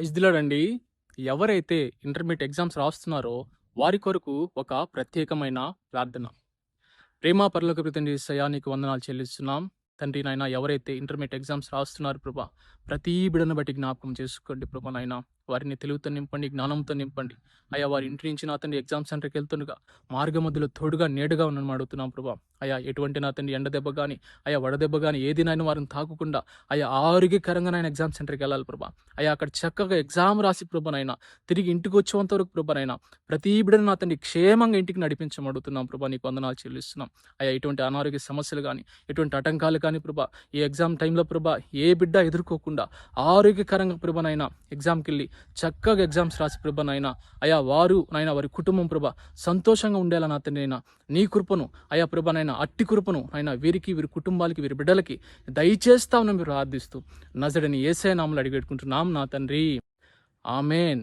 ఇదిలాడండి. ఎవరైతే intermediate exams రాస్తున్నారో వారి కొరకు ఒక ప్రత్యేకమైన ప్రార్థన. ప్రేమ పరలోకపు తండ్రి యేసయ్యా నీకు వందనాలు చెల్లిస్తున్నాం. తండ్రి నాయన ఎవరైతే ఇంటర్మీడియేట్ ఎగ్జామ్స్ రాస్తున్నారు ప్రభా, ప్రతి బిడ్డను బట్టి జ్ఞాపకం చేసుకోండి ప్రభా నాయన. వారిని తెలివితో నింపండి, జ్ఞానంతో నింపండి. అయ్యా వారి ఇంటి నుంచి నా తండ్రి ఎగ్జామ్ సెంటర్కి వెళ్తుండగా మార్గ మధ్యలో తోడుగా నీడగా ఉండని అడుగుతున్నాం ప్రభా. అయ్యా ఎటువంటి నా తండ్రి ఎండ దెబ్బ కానీ, అయ్యా వడదెబ్బ కానీ ఏది నాయన వారిని తాకకుండా అయ్యా ఆరోగ్యకరంగా నాయన ఎగ్జామ్ సెంటర్కి వెళ్ళాలి ప్రభా. అయ్యా అక్కడ చక్కగా ఎగ్జామ్ రాసి ప్రభానైనా తిరిగి ఇంటికి వచ్చేంత వరకు ప్రభానైనా ప్రతి బిడ్డను నా తండ్రి క్షేమంగా ఇంటికి నడిపించమడుగుతున్నాం ప్రభా. నీకు వందనాలు చెల్లిస్తున్నాం. అయ్యా ఎటువంటి అనారోగ్య సమస్యలు కానీ, ఎటువంటి ఆటంకాలు కానీ ప్రభా ఈ ఎగ్జామ్ టైంలో ప్రభా ఏ బిడ్డ ఎదుర్కోకుండా ఆరోగ్యకరంగా ప్రభానైనా ఎగ్జామ్కి వెళ్ళి చక్కగా ఎగ్జామ్స్ రాసి ప్రభానైనా అయ్యా వారు నాయన వారి కుటుంబం ప్రభా సంతోషంగా ఉండేలా నా తండ్రి అయినా నీ కృపను అయ్యా ప్రభానైనా అట్టి కృపను అయినా వీరికి వీరి కుటుంబాలకి వీరి బిడ్డలకి దయచేస్తామని మీరు ప్రార్థిస్తూ నజరుడైన యేసయ్య నామములో అడిగి పెట్టుకుంటున్నాం నా తండ్రి. ఆమేన్.